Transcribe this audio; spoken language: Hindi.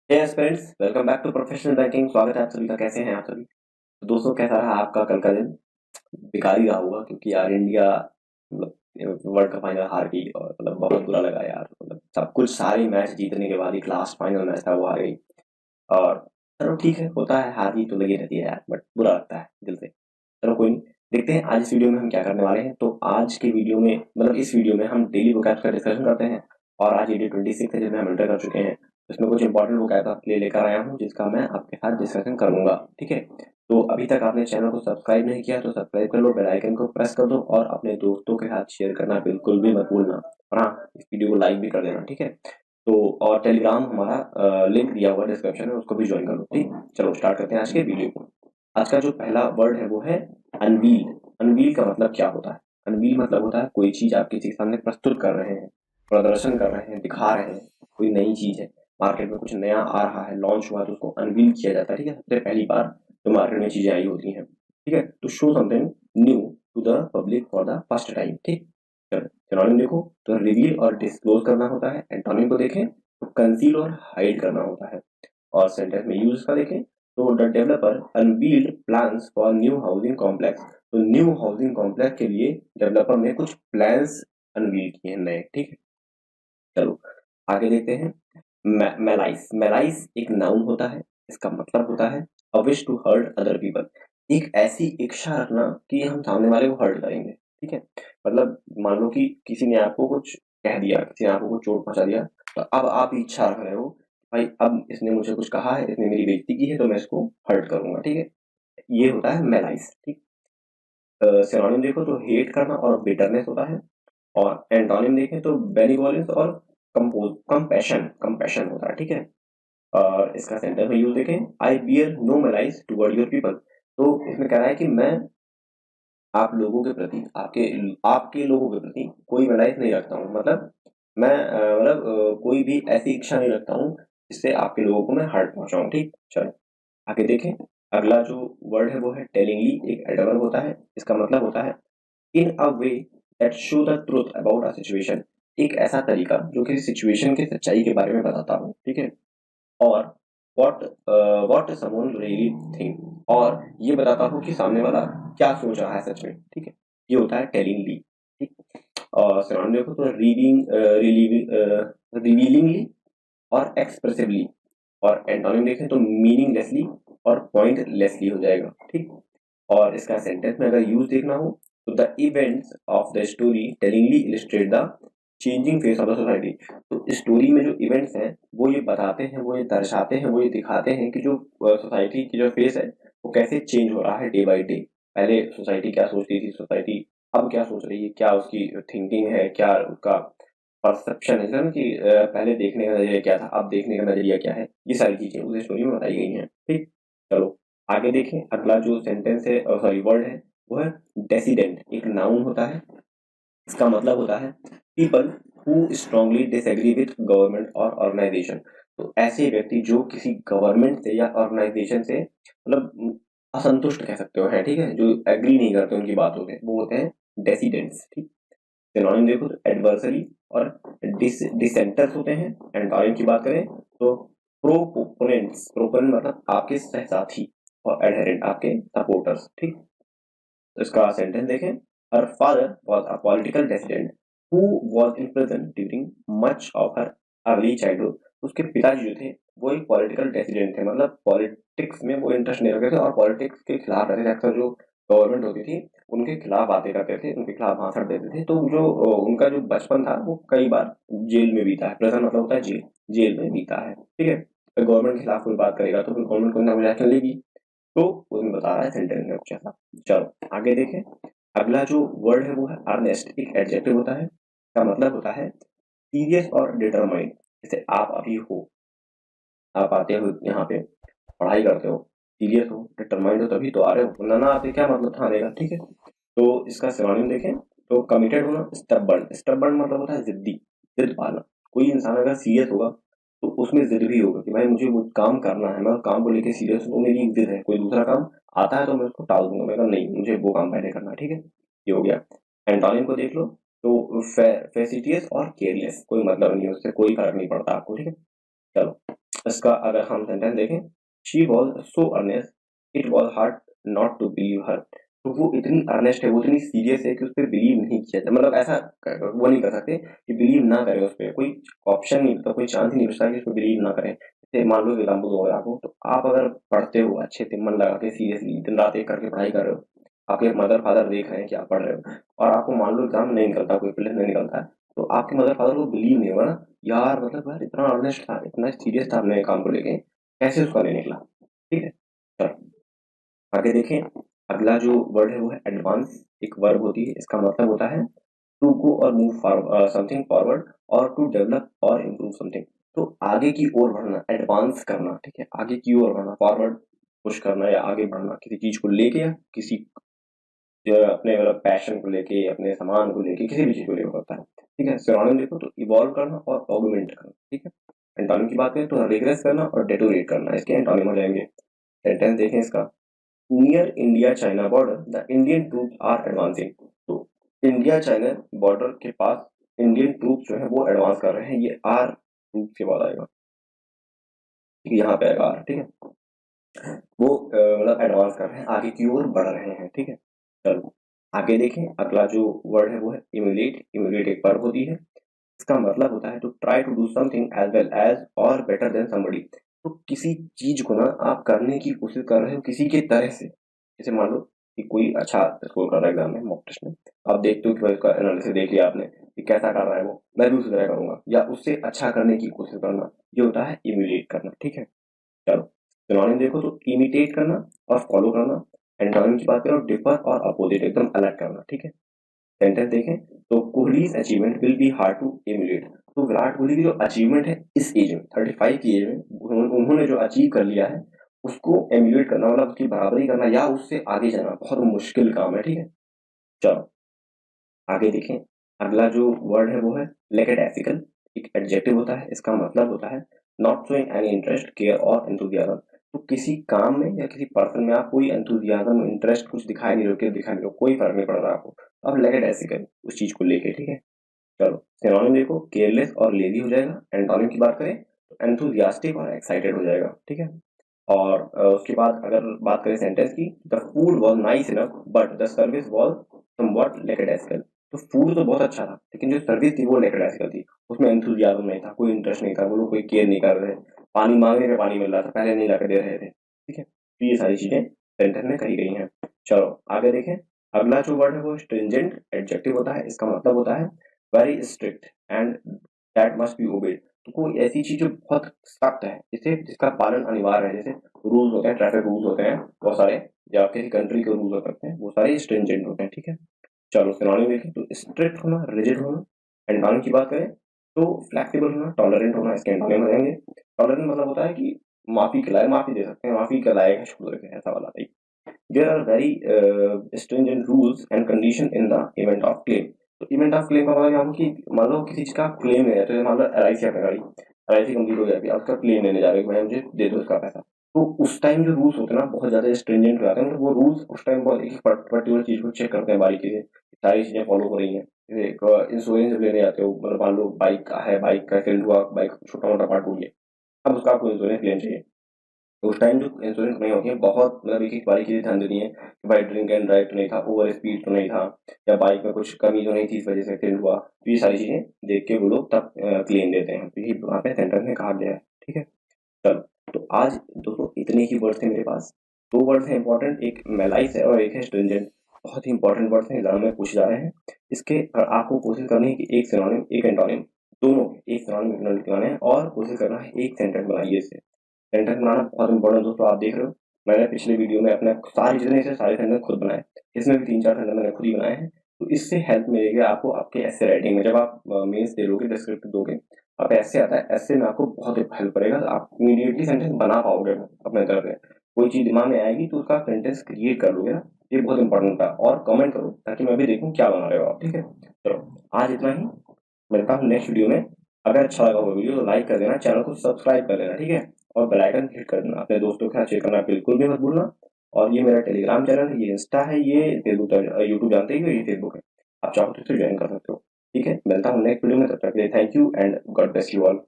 Hey friends, welcome back to professional banking. स्वागत है आप सभी का। कैसे हैं आप सभी? तो दोस्तों, कैसा रहा आपका कल का दिन? बेकार ही रहा होगा, क्योंकि यार इंडिया मतलब वर्ल्ड कप फाइनल हार गई और मतलब बहुत बुरा लगा यार। मतलब सब कुछ सारे मैच जीतने के बाद ही लास्ट फाइनल मैच था वो हार गई। और चलो ठीक है, होता है, हार जीत तो लगी रहती है यार, बट बुरा लगता है दिल से। चलो कोई नहीं, देखते हैं आज इस वीडियो में हम क्या करने वाले हैं। तो आज के वीडियो में मतलब इस वीडियो में हम डेली वोकैब्स का डिस्कशन करते हैं। और आज ये डे 26 है जिसमें हम एंटर कर चुके हैं। इसमें कुछ इंपॉर्टेंट वोकैब्स आपके लिए लेकर आया हूँ जिसका मैं आपके साथ डिस्कशन करूंगा। ठीक है, तो अभी तक आपने चैनल को सब्सक्राइब नहीं किया तो सब्सक्राइब कर लो, बेल आइकन को प्रेस कर दो और अपने दोस्तों के साथ शेयर करना बिल्कुल भी मत भूलना। और हाँ, इस वीडियो को लाइक भी कर देना। ठीक है, तो और टेलीग्राम हमारा लिंक दिया हुआ डिस्क्रिप्शन में, उसको भी ज्वाइन कर लो। ठीक, चलो स्टार्ट करते हैं आज के वीडियो को। आज का जो पहला वर्ड है वो है अनवील। अनवील का मतलब क्या होता है? अनवील मतलब होता है कोई चीज आप किसी के सामने प्रस्तुत कर रहे हैं, प्रदर्शन कर रहे हैं, दिखा रहे हैं। कोई नई चीज है, मार्केट में कुछ नया आ रहा है, लॉन्च हुआ, तो उसको अनवील किया जाता है। ठीक है, सबसे पहली बार जो मार्केट में चीजें आई होती हैं। ठीक है, to show something new to the public for the first time. ठीक, चलो सिनोनिम देखो तो रिवील और डिस्क्लोज करना होता है। एंटोनिम को देखें तो कंसील और हाइड करना होता है। और सेंटेंस में यूज का देखें तो the developer unveiled plans for new housing complex. तो न्यू हाउसिंग कॉम्प्लेक्स के लिए डेवलपर ने कुछ प्लान्स अनवील किए हैं नए। ठीक है, चलो आगे देखते हैं। मेलाइस। मेलाइस एक नाउन होता है। इसका मतलब होता है a wish to hurt other people. एक ऐसी इच्छा रखना कि हम सामने वाले को हर्ट करेंगे। ठीक है, मतलब मान लो कि किसी ने आपको कुछ कह दिया, किसी ने आपको कुछ चोट पहुंचा दिया, तो अब आप इच्छा रख रहे हो भाई, अब इसने मुझे कुछ कहा है, इसने मेरी बेइज्जती की है, तो मैं इसको हर्ट करूंगा। ठीक है, ये होता है मेलाइस। ठीक, सिनोनिम देखो तो हेट करना और बिटरनेस होता है। और एंटोनिम देखें तो बेनिवोलेंस और कंपोज कंपैशन कंपैशन होता है। ठीक है, और इसका सेंटेंस में यूज देखें, I bear no malice toward your people. तो इसमें कह रहा है कि मैं आप लोगों के प्रति, आपके आपके लोगों के प्रति कोई मलाइज नहीं रखता हूँ। मतलब मैं कोई भी ऐसी इच्छा नहीं रखता हूँ जिससे आपके लोगों को मैं हर्ट पहुंचाऊं। ठीक, चलो आगे देखें। अगला जो वर्ड है वो है टेलिंगली। एक एडवर्ब होता है। इसका मतलब होता है in a way that show the truth about a situation. एक ऐसा तरीका जो किसी सिचुएशन की सच्चाई के बारे में बताता हो। ठीक है, और what what someone really think, और ये बताता हूँ कि सामने वाला क्या सोच रहा है सच में। ठीक है, ये होता है टेलिंगली। ठीक, और सिनोनिम देखो तो रिवीलिंगली और एक्सप्रेसिवली। और एंटोनिम देखें तो मीनिंगलेसली और पॉइंटलेसली हो जाएगा। ठीक, और इसका सेंटेंस में अगर यूज देखना हो तो the events of the story tellingly illustrate the changing face of the society. तो स्टोरी में जो इवेंट्स हैं वो ये बताते हैं, वो ये दर्शाते हैं, वो ये दिखाते हैं कि जो सोसाइटी की जो फेस है वो कैसे चेंज हो रहा है डे बाय डे। पहले सोसाइटी क्या सोचती थी, सोसाइटी अब क्या सोच रही है, क्या उसकी थिंकिंग है, क्या उसका परसेप्शन है ना, कि पहले देखने का नजरिया क्या था, अब देखने का नजरिया क्या है। ये सारी चीजें उस स्टोरी में बताई गई हैं। ठीक, चलो आगे देखें। अगला जो सेंटेंस है, सॉरी वर्ड है, वो है डेसिडेंट। एक नाउन होता है। इसका मतलब होता है people who strongly disagree with government और ऑर्गेनाइजेशन। तो ऐसे व्यक्ति जो किसी गवर्नमेंट से या ऑर्गेनाइजेशन से मतलब असंतुष्ट कह सकते हो है। ठीक है, जो एग्री नहीं करते उनकी बातों से, वो होते हैं डेसिडेंट्स। ठीक, सिनोनिम देखो तो एडवर्सरी और डिसेंटर्स होते हैं। एंटोनिम की बात करें तो प्रोपोनेंट्स। प्रोपोनेंट मतलब आपके सहसाथी, और एडहेरेंट आपके सपोर्टर्स। ठीक, तो इसका सेंटेंस देखें। Her father was a political dissident who was in prison during much of her early childhood. उसके पिताजी जो थे वो एक पॉलिटिकल डिसिडेंट थे, मतलब पॉलिटिक्स में वो इंटरेस्ट नहीं रखते थे और पॉलिटिक्स के खिलाफ रहते थे। अक्सर जो गवर्नमेंट होती थी उनके खिलाफ बातें करते थे, उनके खिलाफ भाषण देते थे। तो जो उनका जो बचपन था वो कई बार जेल में बीता है। प्रेजन मतलब होता है जेल, जेल में बीता है। ठीक है, तो गवर्नमेंट के खिलाफ कोई बात करेगा तो फिर गवर्नमेंट को ना एक्शन लेगी। तो उसमें बता रहा है सेंटेंस में कुछ ऐसा। चलो आगे देखें। अगला जो वर्ड है वो है अर्नेस्ट। एक एडजेक्टिव होता है। इसका मतलब होता है सीरियस और डिटरमाइंड। जैसे आप अभी हो, आप आते हो यहाँ पे, पढ़ाई करते हो, सीरियस हो, डिटरमाइंड हो, तभी तो आ रहे हो, वरना ना आते क्या मतलब था आने का। ठीक है, तो इसका सिनोनिम देखें तो कमिटेड होना, स्टबर्न। स्टबर्न मतलब होता है जिद्दी, जिद पालना। कोई इंसान अगर सीरियस होगा तो उसमें जिद भी होगा कि भाई मुझे वो काम करना है, मैं उस काम को लेके सीरियस हूँ, मेरी एक जिद है। कोई दूसरा काम आता है तो मैं उसको टाल दूंगा, मैं कहा नहीं मुझे वो काम पहले करना है। ठीक है, ये हो गया। एंटोनिम को देख लो तो फेसिटियस और केयरलेस। कोई मतलब नहीं है उससे, कोई फर्क नहीं पड़ता आपको। ठीक है, चलो इसका अगर हम सेंटेंस देखें, she was so earnest it was hard not to believe her. तो वो इतनी अर्नेस्ट है, वो इतनी सीरियस है कि उस पर बिलीव नहीं किया जाता, मतलब ऐसा वो नहीं कर सकते कि बिलीव ना करें उस पर, कोई ऑप्शन नहीं होता, कोई चांस ही नहीं बचता कि उस पर बिलीव ना करें। जैसे मान लो एग्जाम्पल हो आपको, तो आप अगर पढ़ते हो अच्छे से मन लगा के सीरियसली दिन रात एक करके पढ़ाई कर रहे हो, आपके मदर फादर देख रहे हैं कि आप पढ़ रहे हो, और आपको मान लो एग्जाम नहीं निकलता, कोई प्लेस नहीं निकलता है, तो आपके मदर फादर को बिलीव नहीं होगा ना, यार मतलब यार इतना अर्नेस्ट था, इतना सीरियस था अपने काम को लेके, कैसे उसका नहीं निकला। ठीक है, चलो आगे देखें। अगला जो वर्ड है वो है एडवांस। एक वर्ब होती है, इसका मतलब होता है टू गो और मूव समथिंग फॉरवर्ड, और टू डेवलप और इम्प्रूव समथिंग। तो आगे की ओर बढ़ना, एडवांस करना, ठीक है, आगे की ओर बढ़ना, फॉरवर्ड पुश करना या आगे बढ़ना किसी चीज को लेके, या किसी जो अपने मतलब पैशन को लेके, अपने सामान को लेके, किसी भी चीज को लेकर होता है। ठीक है, सिनोनिम देखो तो इवॉल्व करना और ऑगमेंट करना। ठीक है, एंटोनिम की बात करें तो रिग्रेस करना और डेटोरेट करना, इसके एंटोनिम हो जाएंगे। सेंटेंस देखें इसका, near India China border the Indian troops are advancing. तो इंडिया चाइना बॉर्डर के पास इंडियन ट्रूप्स जो है वो एडवांस कर रहे हैं, ये आर ट्रूप के बाद आएगा, ठीक है, यहाँ पे आएगा आर। ठीक है, वो मतलब एडवांस कर रहे हैं, आगे की ओर बढ़ रहे हैं। ठीक है, चलो आगे देखें। अगला जो वर्ड है वो है इम्यूलेट। इम्यूलेट एक वर्ब होती है, इसका मतलब होता है to try to do something as well as और बेटर देन समबडी। तो किसी चीज को ना आप करने की कोशिश कर रहे हो किसी के तरह से। जैसे मान लो कि कोई अच्छा स्कोर कर रहा है एग्जाम में, मॉक टेस्ट में, आप देखते हो कि भाई उसका एनालिसिस देख लिया आपने कि कैसा कर रहा है वो, मैं भी उसी तरह करूंगा, या उससे अच्छा करने की कोशिश करना, ये होता है इम्यूलेट करना। ठीक है, चलो सिनोनिम देखो तो इमिटेट करना और फॉलो करना। एंटोनिम की बात करो, डिफर और अपोजिट, एकदम अलग करना। ठीक है, सेंटेंस देखें तो Kohli's achievement will be hard to emulate. तो विराट कोहली की जो अचीवमेंट है इस एज में, 35 की एज में, उन्होंने जो अचीव कर लिया है, उसको एमुलेट करना मतलब उसकी बराबरी करना या उससे आगे जाना बहुत मुश्किल काम है। ठीक है, चलो आगे देखें। अगला जो वर्ड है वो है लेकेडैसिकल। एक एडजेक्टिव होता है, इसका मतलब होता है not showing any interest, care और एंथुसियाज्म। तो किसी काम में या किसी पर्सन में आप कोई एंथुसियाज्म, इंटरेस्ट कुछ दिखाई नहीं रहे, दिखाई नहीं रहे, कोई फर्क नहीं पड़ रहा आपको, अब लेकेडैसिकल उस चीज को लेके। ठीक है, चलो सिनोनिम देखो, केयरलेस और लेजी हो जाएगा। एंटोनिम की बात करें तो एंथुसियास्टिक और एक्साइटेड हो जाएगा। ठीक है, और उसके बाद अगर बात करें सेंटेंस की, the food was nice enough but the service was somewhat lackadaisical. तो फूड तो बहुत अच्छा था, लेकिन जो सर्विस थी वो लेकेडैसिकल थी, उसमें एंथुसियाज्म नहीं था, कोई इंटरेस्ट नहीं था, वो लोग कोई केयर नहीं कर रहे, पानी मांगने पे पानी मिल रहा था, पहले नहीं ला के दे रहे थे। ठीक है, तो ये सारी चीजें सेंटेंस में कही गई हैं। चलो आगे देखें। अगला जो वर्ड है वो स्ट्रिंजेंट एडजेक्टिव होता है, इसका मतलब होता है very strict and that must be obeyed. तो कोई ऐसी चीज जो बहुत सख्त है, जिसे जिसका पालन अनिवार्य है, जैसे रूल्स होते हैं, ट्रैफिक रूल्स होते हैं बहुत सारे, या किसी कंट्री के रूल्स हो सकते हैं, वो सारे स्ट्रिंजेंट होते हैं। ठीक है, चलो सिनोनिम देखें तो स्ट्रिक्ट होना, रिजिड होना। एंटोनिम की बात करें तो फ्लेक्सिबल होना, टॉलरेंट होना, इसके एंटोनिम हो जाएंगे। टॉलरेंट मतलब होता है कि माफी के लायक, माफी दे सकते हैं, माफी के लायक है, छोड़ देते हैं, ऐसा वाला type. There are very stringent rules and condition in the event of claim। तो इवेंट ऑफ क्लेम का मतलब यहाँ कि मान लो किसी चीज का क्लेम है, तो मान लो एलआईसी आपकी गाड़ी, एलआईसी कंप्लीट हो जाएगी, आप उसका क्लेम लेने जा रहे हो, भाई मुझे दे दो इसका पैसा। तो उस टाइम जो रूल्स होते हैं ना बहुत ज्यादा स्ट्रिंजेंट हो जाते हैं, मतलब वो रूल्स उस टाइम बहुत एक पर्टिकुलर चीज को चेक करते हैं बारीकी से, सारी चीजें फॉलो हो रही हैं। जैसे एक इंश्योरेंस लेने जाते हो, मतलब मान लो बाइक का है, बाइक का एक्सीडेंट हुआ, बाइक छोटा मोटा पार्ट टूट गया, अब उसका आपको इंश्योरेंस क्लेम चाहिए। तो उस टाइम जो इंश्योरेंस कंपनी होती है बहुत मतलब एक एक बारीकी से ध्यान देती है कि भाई ड्रिंक एंड ड्राइव तो नहीं था, ओवर स्पीड तो नहीं था, या बाइक में कुछ कमी तो नहीं थी, इस वजह से एक्सीडेंट हुआ। तो ये सारी चीजें देख के वो लोग तब क्लेम देते हैं, तो ये वहाँ पे सेंटर में कहा गया है। ठीक है, चलो तो आज दोस्तों इतने ही वर्ड थे मेरे पास। दो वर्ड है इंपॉर्टेंट, एक मेलाइस है और एक है स्ट्रिंजेंट। बहुत ही इंपॉर्टेंट वर्ड है, एग्जाम में पूछे जा रहे हैं। इसके आपको कोशिश करनी है कि एक सिनोनिम एक एंटोनिम, दोनों एक सिनोनिम एक एंटोनिम निकालना है, और कोशिश करना है एक सेंटेंस बनाइए इससे। सेंटेंस बनाना बहुत इंपॉर्टेंट दोस्तों, आप देख रहे हो मैंने पिछले वीडियो में अपने सारी जितने से सारे सेंटेंस खुद बनाए, इसमें भी 3-4 सेंटेंस मैंने खुद ही बनाए हैं। तो इससे हेल्प मिलेगी आपको आपके ऐसे राइटिंग में, जब आप मेंस दे दोगे, डिस्क्रिप्टिव दोगे, आप ऐसे आता है, ऐसे में आपको बहुत हेल्प करेगा, आप इमीडिएटली सेंटेंस बना पाओगे अपने तरफ से। कोई चीज दिमाग में आएगी तो उसका सेंटेंस क्रिएट कर लोगे ना, ये बहुत इंपॉर्टेंट था। और कमेंट करो ताकि मैं भी देखूं क्या बना रहे हो आप। ठीक है, चलो आज इतना ही, मिलता हूँ नेक्स्ट वीडियो में। अगर अच्छा लगा हो वीडियो तो लाइक कर देना, चैनल को सब्सक्राइब कर लेना। ठीक है, और बेल आइकन क्लिक कर देना, अपने दोस्तों के साथ शेयर करना बिल्कुल भी मत भूलना। और ये मेरा टेलीग्राम चैनल है, ये इंस्टा है, ये फेसबुक, यूट्यूब जानते ही हो, ये फेसबुक है, आप चाहो तो इसे ज्वाइन कर सकते हो। ठीक है, मिलता हूँ नेक्स्ट वीडियो में, तब तक के लिए thank you and God bless you all.